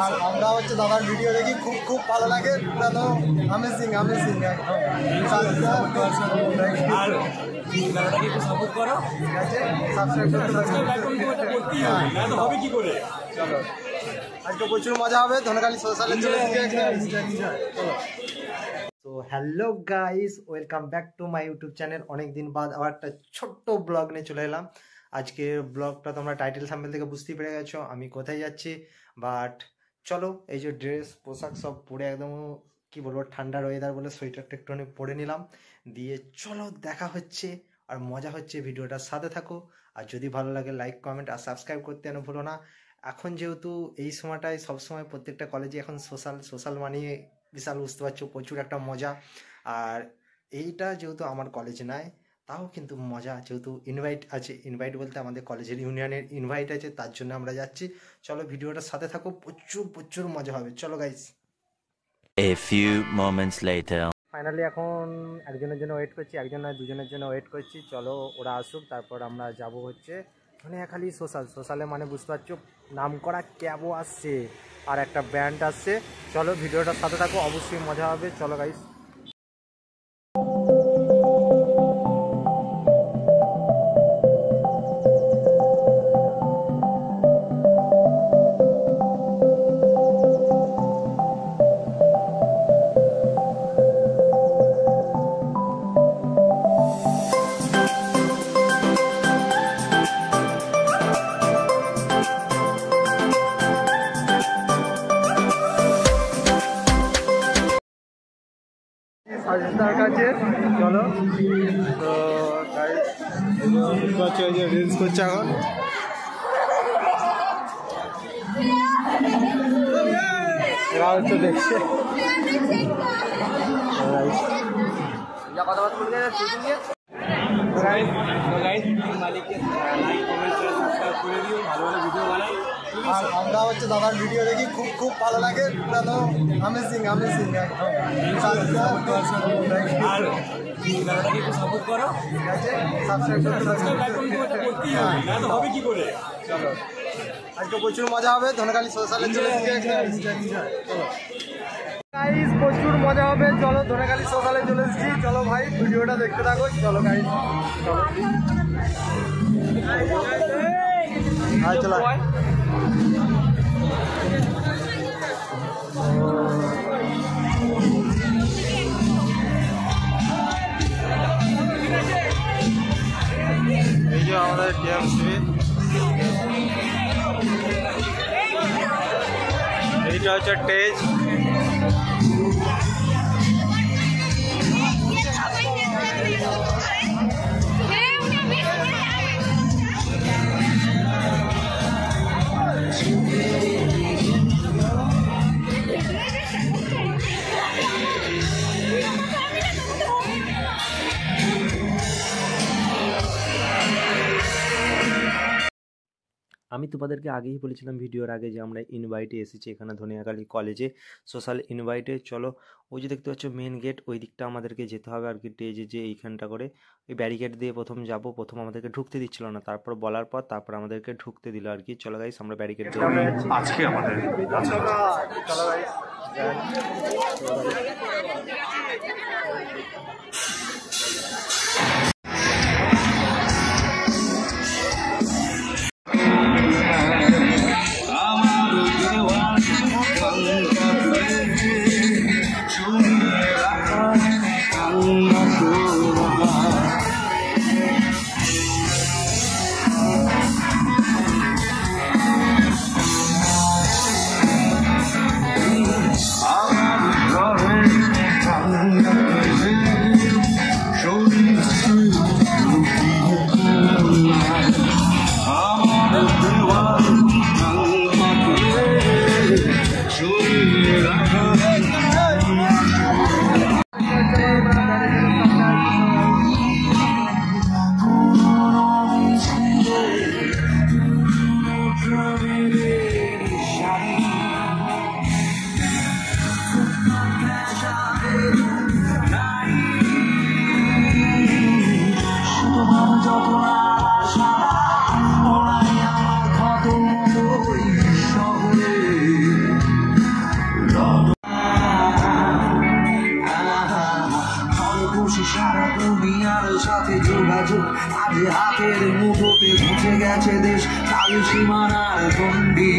আর আমরা হচ্ছে দাদার ভিডিও দেখি, খুব খুব ভালো লাগে, পুরো তো আমেজিং আমেজিং সাপোর্ট করো, ঠিক আছে, সাবস্ক্রাইব হবে কি করে। চলো আজকে প্রচুর মজা হবে, ধনেখালি সোশ্যালে চলে তো hello guys, welcome back to my YouTube channel. অনেকদিন বাদ আবার একটা ছোট্ট ব্লগ নিয়ে চলে এলাম। আজকের ব্লগটা তোমরা টাইটেল থাম্বনেল থেকে বুঝতেই পেরে গেছো আমি কোথায় যাচ্ছি। বাট চলো, এই যে ড্রেস পোশাক সব পরে একদম কি বলবো, ঠান্ডার ওয়েদার বলে সোয়েটারটা একটুখানি পরে নিলাম, দিয়ে চলো দেখা হচ্ছে আর মজা হচ্ছে। ভিডিওটার সাথে থাকো, আর যদি ভালো লাগে লাইক কমেন্ট আর সাবস্ক্রাইব করতে যেন ভুলো না। এখন যেহেতু এই সময়টায় সবসময় প্রত্যেকটা কলেজে এখন সোশ্যাল মানিয়ে বিশাল, বুঝতে পারছো, প্রচুর একটা মজা। আর এইটা যেহেতু আমার কলেজ নয়, তাও কিন্তু মজা, যেহেতু ইনভাইট আছে, ইনভাইট বলতে আমাদের কলেজের ইউনিয়নের ইনভাইট আছে, তার জন্য আমরা যাচ্ছি। চলো ভিডিওটার সাথে থাকো, প্রচুর প্রচুর মজা হবে। চলো guys. A few moments later. Finally এখন একজনের জন্য ওয়েট করছি, একজন না দুজনের জন্য ওয়েট করছি। চলো ওরা আসুক, তারপর আমরা যাব হচ্ছে ধনেখালি সোশ্যালে, মানে বুঝতে পারছো নাম করা ক্যাবও আসছে আর একটা ব্যান্ড আসছে। চলো ভিডিওটার সাথে থাকো, অবশ্যই মজা হবে। চলো গাইস। সাজেদার কাছে চলো। তো গাইস যে রিলস করছে এখন, এরা হচ্ছে দেখছে আর আমরা হচ্ছে দাদার ভিডিও দেখি, খুব খুব ভালো লাগে, পুরো তো আমেজিং আমেজিং সাপোর্ট করো, ঠিক আছে, সাবস্ক্রাইব হবে কি করে। চলো আজকে প্রচুর মজা হবে, ধনেখালি সোশ্যালে চলে গাইস, প্রচুর মজা হবে। চলো ধনেখালি সোশ্যালে চলে এসেছি। চলো ভাই ভিডিওটা দেখতে থাকো। চলো গাইস, চলো চলো এই যে আমাদের টিএমসি, এইটা হচ্ছে টেজ। আমি তোমাদেরকে আগেই বলেছিলাম ভিডিওর আগে যে আমরা ইনভাইটে এসেছি এখানে ধনিয়াখালী কলেজে, সোশ্যাল ইনভাইটে। চলো ওই যে দেখতে পাচ্ছ মেন গেট, ওই দিকটা আমাদেরকে যেতে হবে আর কি, টেজে যে এইখানটা করে ওই ব্যারিকেড দিয়ে প্রথম যাব। প্রথম আমাদেরকে ঢুকতে দিচ্ছিল না, তারপর বলার পর তারপর আমাদেরকে ঢুকতে দিল আর কি। চলো গাইস আমরা ব্যারিকেড দিয়ে আজকে আমাদের চলো গাইস। আজ হাতের মুঠোতে মুছে গেছে দেশ কাল সীমানার গণ্ডি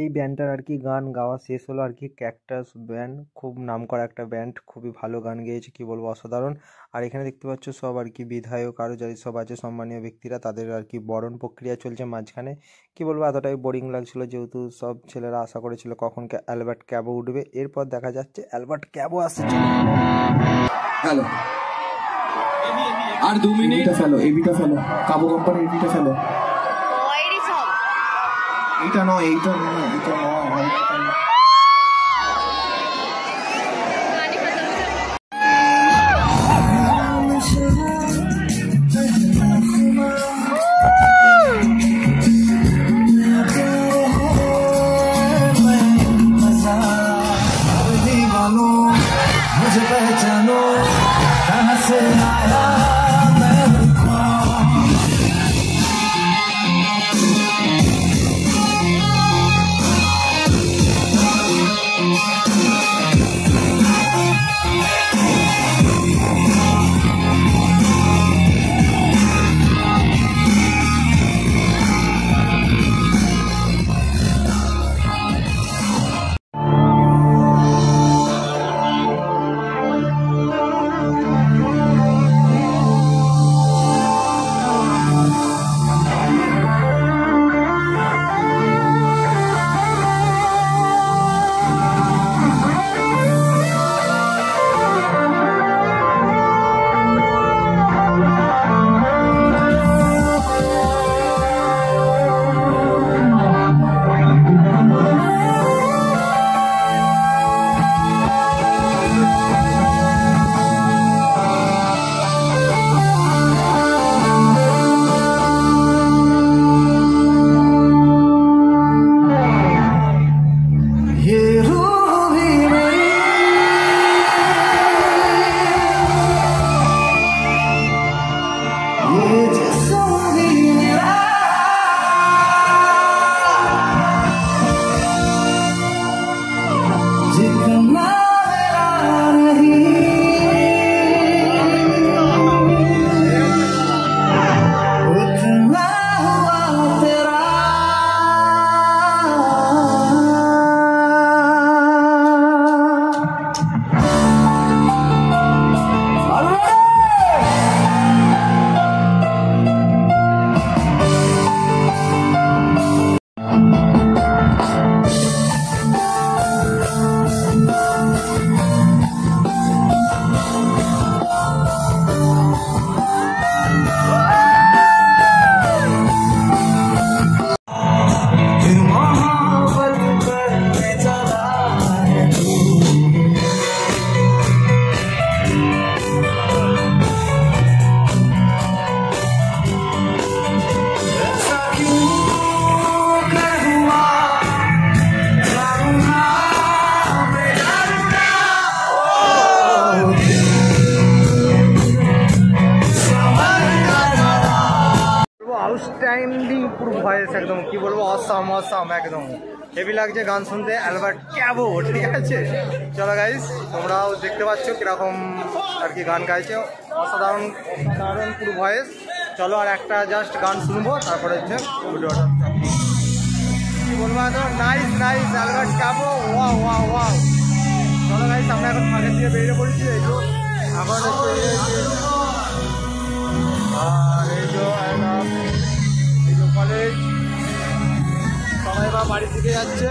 এই ব্যান্ডটার আর কি গান গাওয়া শেষ হলো আর কি। ক্যাকটাস ব্যান্ড, খুব নামকরা একটা ব্যান্ড, খুবই ভালো গান গেয়েছে, কি বলবো, অসাধারণ। আর এখানে দেখতে পাচ্ছ সব আর কি বিধায়ক আরও যারা সব আছে সম্মানীয় ব্যক্তিরা, তাদের আর কি বরণ প্রক্রিয়া চলছে মাঝখানে। কি বলবো, এতটাই বোরিং লাগছিল যেহেতু সব ছেলেরা আশা করেছিল কখন অ্যালবার্ট ক্যাবো উঠবে। এরপর দেখা যাচ্ছে অ্যালবার্ট ক্যাবো আসছে। হ্যালো, আর 2 মিনিট ফেলো, এবিটা ফেলো, কাবো কোম্পানি এবিটা ফেলো। এইটা নয়, এইটা নয়, এইটা নয়। मुझे पहचानो कहाँ से आया मैं कौन। ভরপুর ভয়েস, একদম কি বলবো, অসাম একদম হেভি লাগছে গান শুনতে। অ্যালবার্ট ক্যাবো, ঠিক আছে। চলো গাইস, তোমরাও দেখতে পাচ্ছ কিরকম আর কি গান গাইছে, অসাধারণ পুরো ভয়েস। চলো আর একটা জাস্ট গান শুনবো, তারপরে হচ্ছে ভিডিওটা কি বলবো, একদম নাইস অ্যালবার্ট ক্যাবো, ওয়াও। চলো গাইস, আমরা এখন ফাঁকের দিয়ে বেরিয়ে পড়েছি। এই তো এখন হচ্ছে আর এই যে কলেজ, সবাই বা বাড়ি থেকে যাচ্ছে।